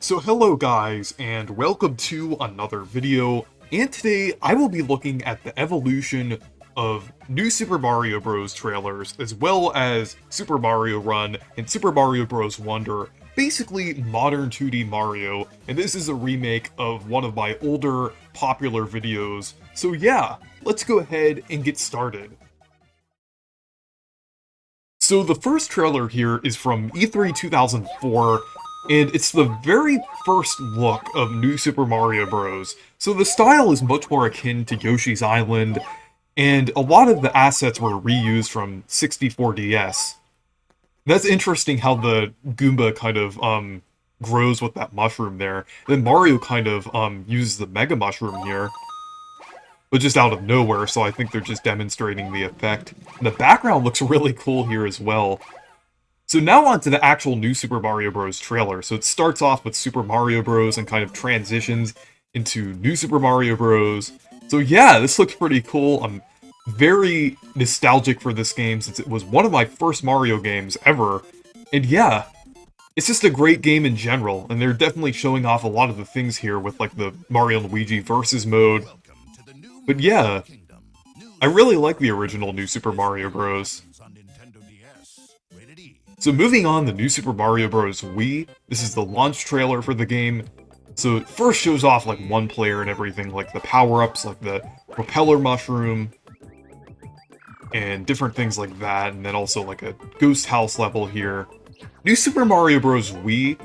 So hello guys, and welcome to another video, and today I will be looking at the evolution of new Super Mario Bros. Trailers, as well as Super Mario Run and Super Mario Bros. Wonder, basically modern 2D Mario, and this is a remake of one of my older popular videos. So yeah, let's go ahead and get started. So the first trailer here is from E3 2004, and it's the very first look of New Super Mario Bros. So the style is much more akin to Yoshi's Island, and a lot of the assets were reused from 64DS. That's interesting how the Goomba kind of grows with that mushroom there. Then Mario kind of uses the Mega Mushroom here, but just out of nowhere, so I think they're just demonstrating the effect. And the background looks really cool here as well. So now on to the actual new Super Mario Bros. Trailer. So it starts off with Super Mario Bros. And kind of transitions into New Super Mario Bros. So yeah, this looks pretty cool. I'm very nostalgic for this game since it was one of my first Mario games ever. And yeah, it's just a great game in general, and they're definitely showing off a lot of the things here with like the Mario and Luigi versus mode. But yeah, I really like the original New Super Mario Bros. So moving on, the New Super Mario Bros. Wii. This is the launch trailer for the game. So it first shows off like one player and everything, like the power-ups, like the propeller mushroom, and different things like that, and then also like a ghost house level here. New Super Mario Bros. Wii.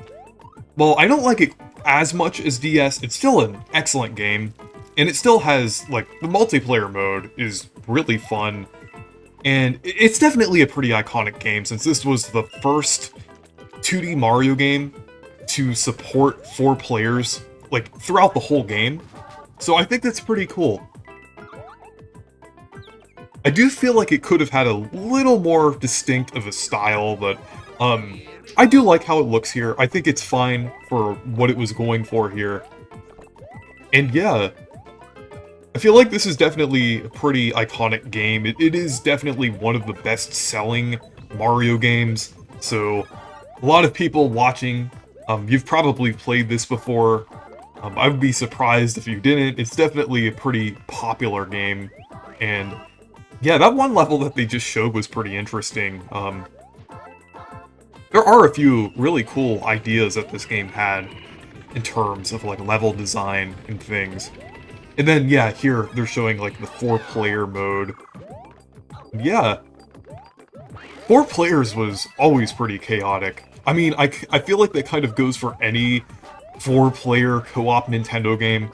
Well, I don't like it as much as DS. It's still an excellent game. And it still has, like, the multiplayer mode is really fun. And it's definitely a pretty iconic game, since this was the first 2D Mario game to support 4 players, like, throughout the whole game. So I think that's pretty cool. I do feel like it could have had a little more distinct of a style, but, I do like how it looks here. I think it's fine for what it was going for here. And yeah, I feel like this is definitely a pretty iconic game. It is definitely one of the best-selling Mario games, so a lot of people watching, you've probably played this before. I would be surprised if you didn't. It's definitely a pretty popular game, and yeah, that one level that they just showed was pretty interesting. There are a few really cool ideas that this game had in terms of like level design and things. And then, yeah, here, they're showing, like, the 4-player mode. Yeah. 4 players was always pretty chaotic. I mean, I feel like that kind of goes for any 4-player co-op Nintendo game.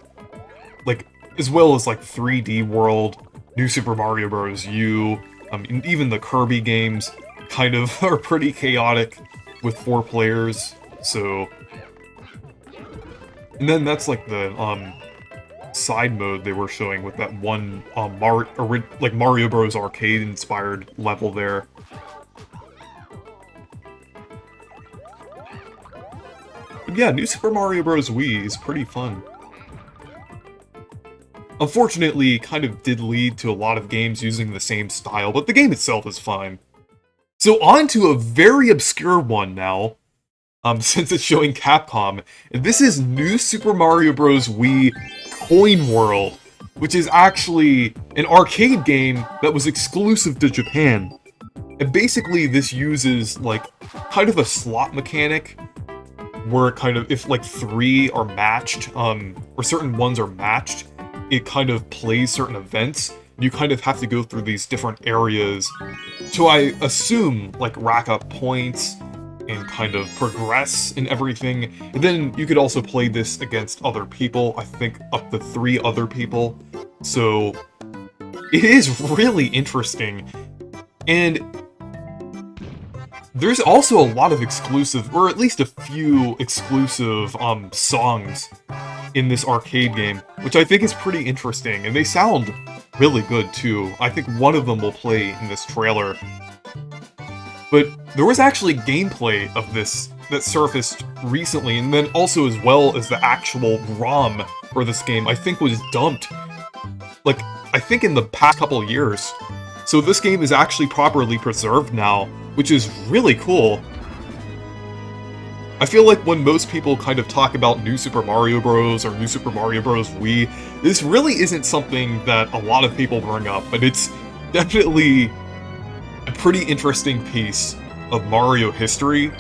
Like, as well as, like, 3D World, New Super Mario Bros. U, and even the Kirby games kind of are pretty chaotic with 4 players, so... And then that's, like, the, side mode they were showing with that one Mario Bros. Arcade inspired level there. But yeah, New Super Mario Bros. Wii is pretty fun. Unfortunately, kind of did lead to a lot of games using the same style, but the game itself is fine. So on to a very obscure one now, since it's showing Capcom, and this is New Super Mario Bros. Wii Coin World, which is actually an arcade game that was exclusive to Japan. And basically this uses, like, kind of a slot mechanic, where kind of, if, like, 3 are matched, or certain ones are matched, it kind of plays certain events. You kind of have to go through these different areas to, I assume, like, rack up points, and kind of progress in everything. And then you could also play this against other people, I think up to 3 other people. So it is really interesting. And there's also a lot of exclusive, or at least a few exclusive songs in this arcade game, which I think is pretty interesting, and they sound really good too. I think one of them will play in this trailer. But there was actually gameplay of this that surfaced recently, and then also as well as the actual ROM for this game, I think was dumped, like, I think in the past couple of years. So this game is actually properly preserved now, which is really cool. I feel like when most people kind of talk about New Super Mario Bros. Or New Super Mario Bros. Wii, this really isn't something that a lot of people bring up, but it's definitely a pretty interesting piece of Mario history,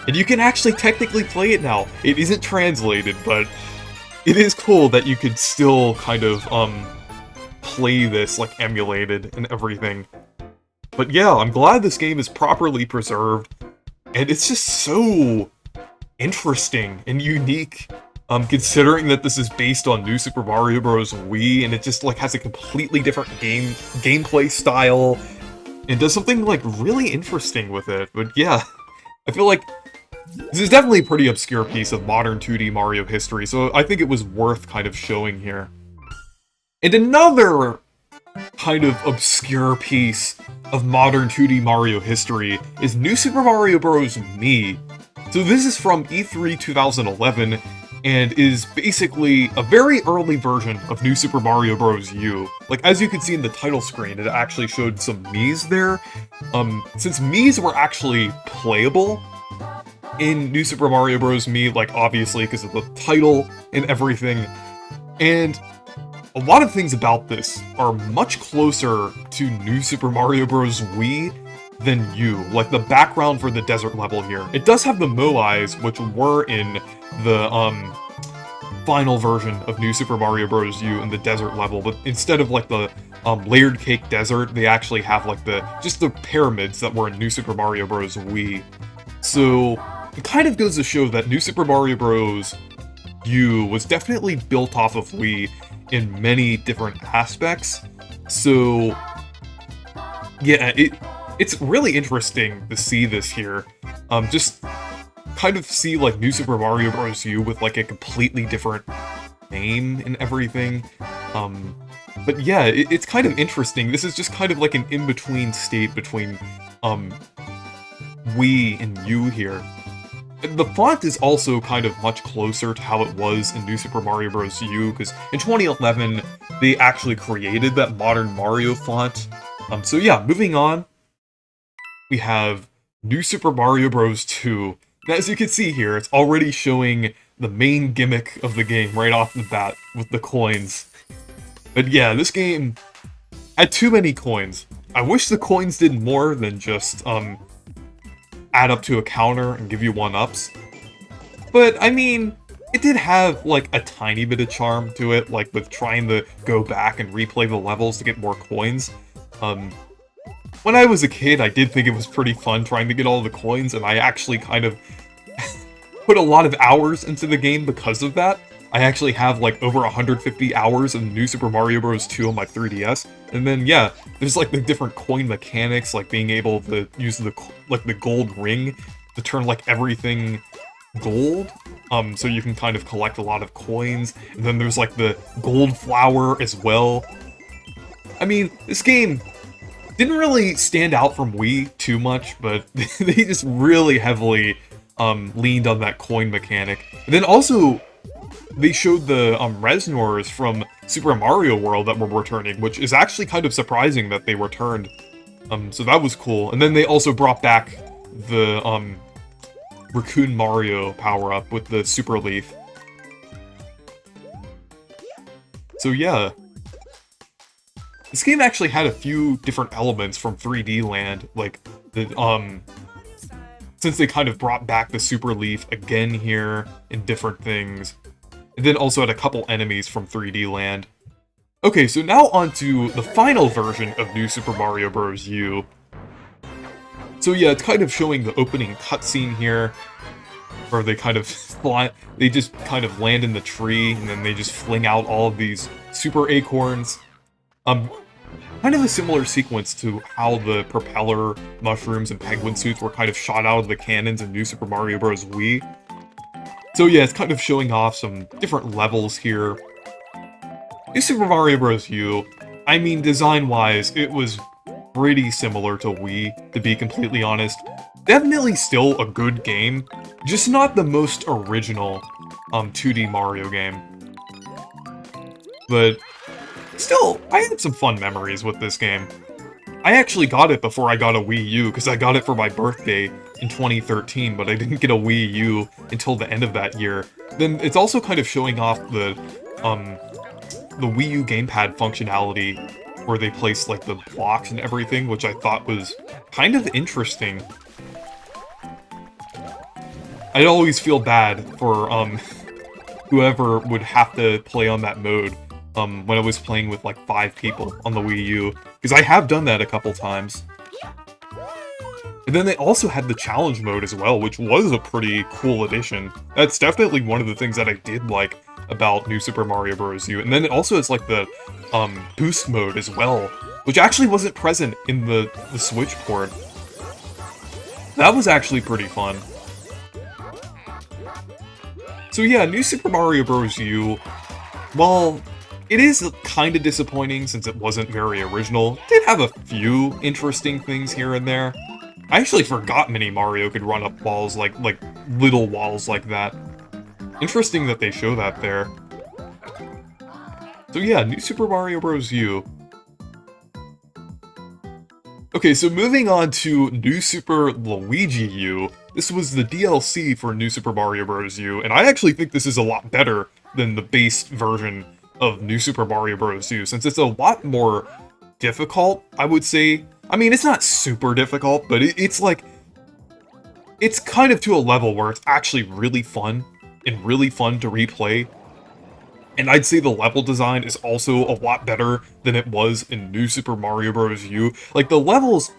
and you can actually technically play it now. It isn't translated, but it is cool that you could still kind of, play this, like, emulated and everything. But yeah, I'm glad this game is properly preserved, and it's just so interesting and unique, considering that this is based on New Super Mario Bros. Wii, and it just, like, has a completely different gameplay style, and does something, like, really interesting with it. But yeah, I feel like this is definitely a pretty obscure piece of modern 2D Mario history, so I think it was worth kind of showing here. And another kind of obscure piece of modern 2D Mario history is New Super Mario Bros. Me. So this is from E3 2011, and is basically a very early version of New Super Mario Bros. U. Like, as you can see in the title screen, it actually showed some Miis there. Since Miis were actually playable in New Super Mario Bros. Me, like, obviously, because of the title and everything, and a lot of things about this are much closer to New Super Mario Bros. Wii than U. Like, the background for the desert level here. It does have the Moais, which were in the, final version of New Super Mario Bros. U in the desert level, but instead of, like, the, layered cake desert, they actually have, like, just the pyramids that were in New Super Mario Bros. Wii. So, it kind of goes to show that New Super Mario Bros. U was definitely built off of Wii in many different aspects. So, yeah, it's really interesting to see this here. Just kind of see, like, New Super Mario Bros. U with, like, a completely different name and everything. But yeah, it's kind of interesting. This is just kind of like an in-between state between, Wii and U here. The font is also kind of much closer to how it was in New Super Mario Bros. U, because in 2011, they actually created that modern Mario font. So yeah, moving on, we have New Super Mario Bros. 2. Now, as you can see here, it's already showing the main gimmick of the game right off the bat with the coins. But yeah, this game had too many coins. I wish the coins did more than just, add up to a counter and give you 1-ups. But, I mean, it did have, like, a tiny bit of charm to it, like, with trying to go back and replay the levels to get more coins. When I was a kid, I did think it was pretty fun trying to get all the coins, and I actually kind of put a lot of hours into the game because of that. I actually have, like, over 150 hours of New Super Mario Bros. 2 on my 3DS. And then, yeah, there's, like, the different coin mechanics, like being able to use the gold ring to turn, like, everything gold. So you can kind of collect a lot of coins. And then there's, like, the gold flower as well. I mean, this game didn't really stand out from Wii too much, but they just really heavily, leaned on that coin mechanic. And then also, they showed the Reznors from Super Mario World that were returning, which is actually kind of surprising that they returned. So that was cool. And then they also brought back the Raccoon Mario power-up with the Super Leaf. So yeah. This game actually had a few different elements from 3D Land, like the since they kind of brought back the Super Leaf again here and different things. And then also had a couple enemies from 3D Land. Okay, so now on to the final version of New Super Mario Bros. U. So yeah, it's kind of showing the opening cutscene here, where they kind of fly, they just kind of land in the tree, and then they just fling out all of these super acorns. Kind of a similar sequence to how the propeller, mushrooms, and penguin suits were kind of shot out of the cannons in New Super Mario Bros. Wii. So yeah, it's kind of showing off some different levels here. New Super Mario Bros. U, I mean, design-wise, it was pretty similar to Wii, to be completely honest. Definitely still a good game, just not the most original 2D Mario game. But still, I had some fun memories with this game. I actually got it before I got a Wii U, because I got it for my birthday in 2013, but I didn't get a Wii U until the end of that year. Then it's also kind of showing off the Wii U gamepad functionality where they place like the blocks and everything, which I thought was kind of interesting. I'd always feel bad for whoever would have to play on that mode when I was playing with like 5 people on the Wii U, because I have done that a couple times. And then they also had the challenge mode as well, which was a pretty cool addition. That's definitely one of the things that I did like about New Super Mario Bros. U. And then it also has like the boost mode as well, which actually wasn't present in the Switch port. That was actually pretty fun. So yeah, New Super Mario Bros. U, while it is kind of disappointing since it wasn't very original, it did have a few interesting things here and there. I actually forgot Mini Mario could run up walls like little walls like that. Interesting that they show that there. So yeah, New Super Mario Bros. U. Okay, so moving on to New Super Luigi U. This was the DLC for New Super Mario Bros. U, and I actually think this is a lot better than the base version of New Super Mario Bros. U, since it's a lot more difficult, I would say. I mean, it's not super difficult, but it's like... it's kind of to a level where it's actually really fun, and really fun to replay. And I'd say the level design is also a lot better than it was in New Super Mario Bros. U. Like, the levels,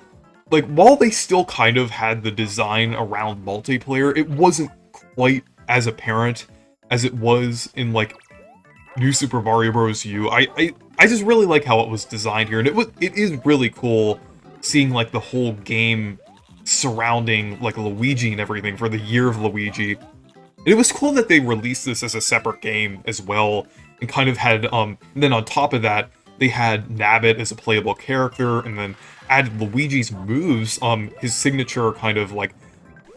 like, while they still kind of had the design around multiplayer, it wasn't quite as apparent as it was in, like, New Super Mario Bros. U. I just really like how it was designed here, and it is really cool seeing, like, the whole game surrounding, like, Luigi and everything for the Year of Luigi. And it was cool that they released this as a separate game as well, and kind of had, and then on top of that, they had Nabbit as a playable character, and then added Luigi's moves, his signature kind of, like,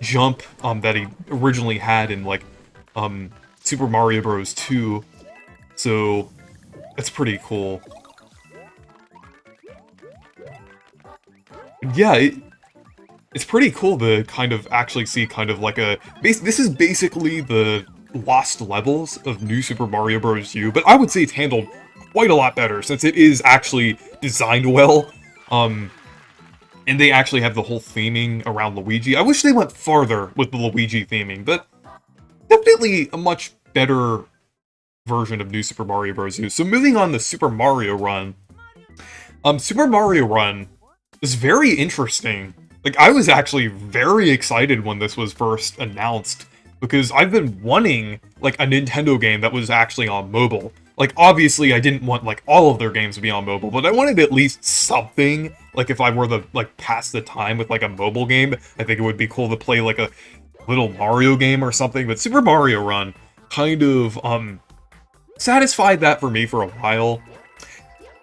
jump, that he originally had in, like, Super Mario Bros. 2. So, that's pretty cool. Yeah, it's pretty cool to kind of actually see kind of like a... this is basically the lost levels of New Super Mario Bros. U, but I would say it's handled quite a lot better, since it is actually designed well, and they actually have the whole theming around Luigi. I wish they went farther with the Luigi theming, but definitely a much better version of New Super Mario Bros. U. So moving on to Super Mario Run. Super Mario Run is very interesting. Like, I was actually very excited when this was first announced, because I've been wanting, like, a Nintendo game that was actually on mobile. Like, obviously, I didn't want, like, all of their games to be on mobile, but I wanted at least something. Like, if I were to, like, pass the time with, like, a mobile game, I think it would be cool to play, like, a little Mario game or something. But Super Mario Run kind of, satisfied that for me for a while.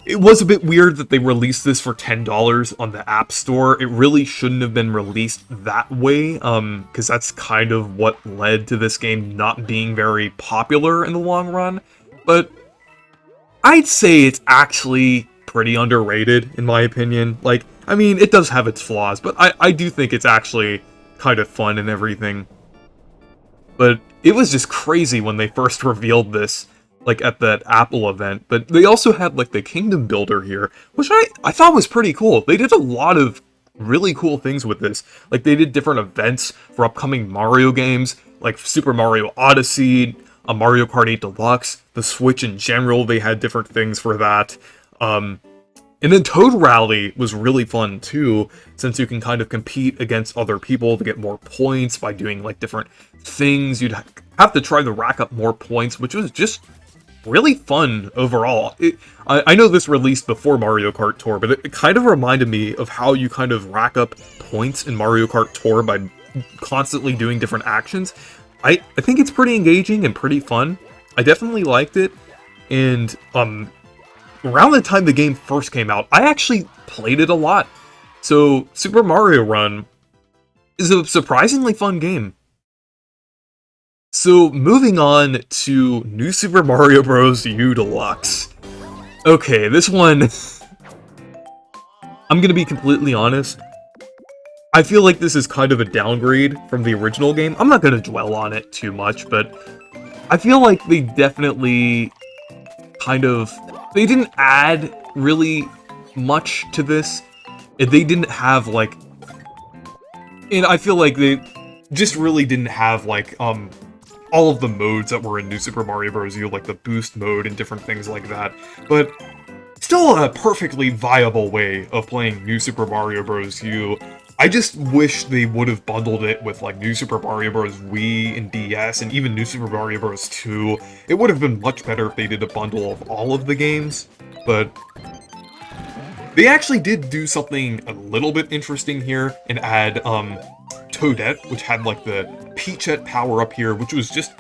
It was a bit weird that they released this for $10 on the App Store. It really shouldn't have been released that way, because that's kind of what led to this game not being very popular in the long run. But I'd say it's actually pretty underrated, in my opinion. Like, I mean, it does have its flaws, but I do think it's actually kind of fun and everything. But it was just crazy when they first revealed this, like, at that Apple event. But they also had, like, the Kingdom Builder here, which I thought was pretty cool. They did a lot of really cool things with this. Like, they did different events for upcoming Mario games, like Super Mario Odyssey, a Mario Kart 8 Deluxe, the Switch in general, they had different things for that. And then Toad Rally was really fun, too, since you can kind of compete against other people to get more points by doing, like, different things. You'd have to try to rack up more points, which was just really fun overall. I know this released before Mario Kart Tour, but it kind of reminded me of how you kind of rack up points in Mario Kart Tour by constantly doing different actions. I think it's pretty engaging and pretty fun. I definitely liked it, and around the time the game first came out, I actually played it a lot. So Super Mario Run is a surprisingly fun game. So, moving on to New Super Mario Bros. U Deluxe. Okay, this one... I'm gonna be completely honest. I feel like this is kind of a downgrade from the original game. I'm not going to dwell on it too much, but I feel like they definitely they didn't add really much to this. They didn't have, like, and I feel like they just really didn't have, like, all of the modes that were in New Super Mario Bros. U, like the boost mode and different things like that. But still a perfectly viable way of playing New Super Mario Bros. U. I just wish they would have bundled it with, like, New Super Mario Bros. Wii and DS, and even New Super Mario Bros. 2. It would have been much better if they did a bundle of all of the games, but they actually did do something a little bit interesting here and add, Toadette, which had, like, the Peachette power-up here, which was just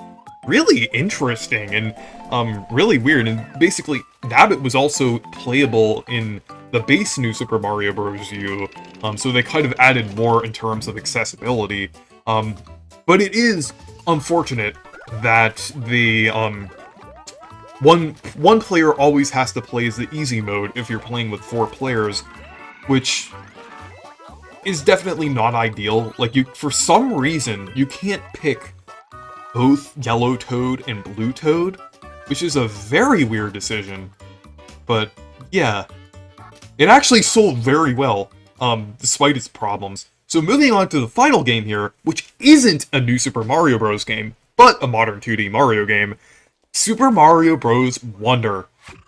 really interesting and, really weird, and basically, that it was also playable in the base New Super Mario Bros. U, so they kind of added more in terms of accessibility, but it is unfortunate that the, one player always has to play as the easy mode if you're playing with 4 players, which is definitely not ideal. Like, for some reason, you can't pick both Yellow Toad and Blue Toad, which is a very weird decision, but yeah. It actually sold very well, despite its problems. So moving on to the final game here, which isn't a New Super Mario Bros. Game, but a modern 2D Mario game, Super Mario Bros. Wonder.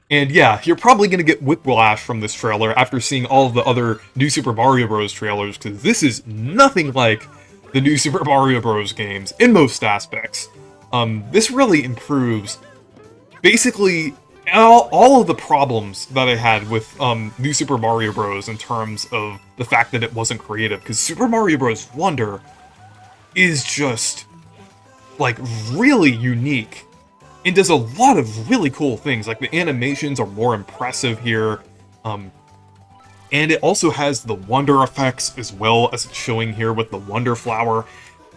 And yeah, you're probably going to get whiplash from this trailer after seeing all of the other New Super Mario Bros. Trailers, because this is nothing like the New Super Mario Bros. Games in most aspects. This really improves, basically, all of the problems that I had with New Super Mario Bros. In terms of the fact that it wasn't creative, because Super Mario Bros. Wonder is just, like, really unique, and does a lot of really cool things. Like, the animations are more impressive here, and it also has the Wonder effects as well as it's showing here with the Wonder Flower,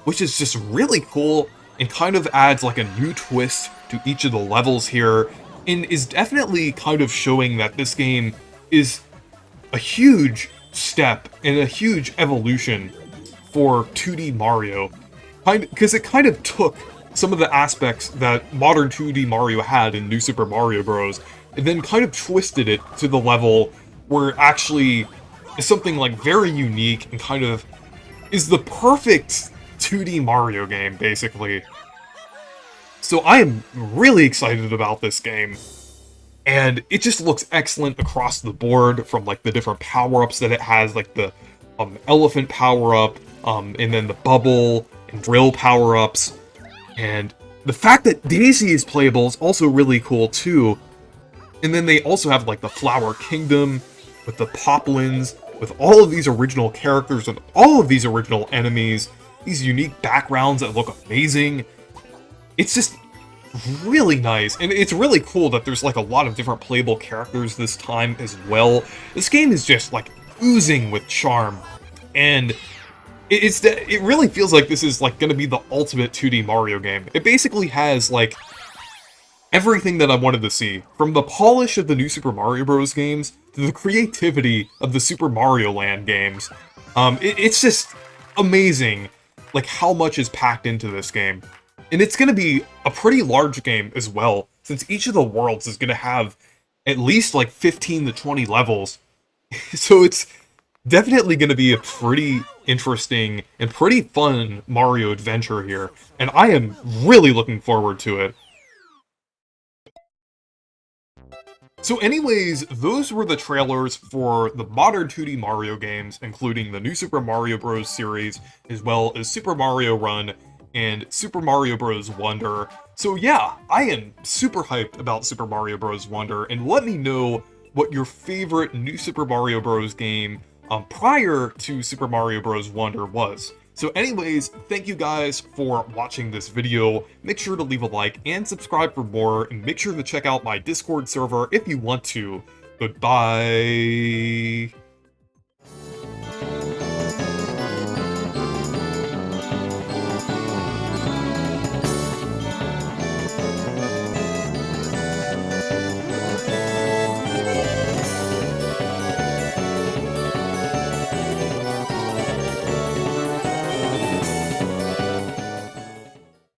which is just really cool, and kind of adds, like, a new twist to each of the levels here, and is definitely kind of showing that this game is a huge step and a huge evolution for 2D Mario. Because it kind of took some of the aspects that modern 2D Mario had in New Super Mario Bros. And then kind of twisted it to the level where it actually is something, like, very unique and kind of is the perfect 2D Mario game, basically. So I am really excited about this game, and it just looks excellent across the board, from, like, the different power-ups that it has, like the elephant power-up, and then the bubble and drill power-ups, and the fact that Daisy is playable is also really cool too. And then they also have, like, the Flower Kingdom with the Poplins, with all of these original characters and all of these original enemies, these unique backgrounds that look amazing. It's just really nice, and it's really cool that there's, like, a lot of different playable characters this time as well. This game is just, like, oozing with charm, and it really feels like this is, like, gonna be the ultimate 2D Mario game. It basically has, like, everything that I wanted to see, from the polish of the New Super Mario Bros. Games to the creativity of the Super Mario Land games. It's just amazing, like, how much is packed into this game. And it's going to be a pretty large game as well, since each of the worlds is going to have at least, like, 15 to 20 levels. So it's definitely going to be a pretty interesting and pretty fun Mario adventure here, and I am really looking forward to it. So anyways, those were the trailers for the modern 2D Mario games, including the New Super Mario Bros. Series, as well as Super Mario Run and Super Mario Bros. Wonder. So yeah, I am super hyped about Super Mario Bros. Wonder, and let me know what your favorite New Super Mario Bros. Game prior to Super Mario Bros. Wonder was. So anyways, thank you guys for watching this video. Make sure to leave a like and subscribe for more, and make sure to check out my Discord server if you want to. Goodbye!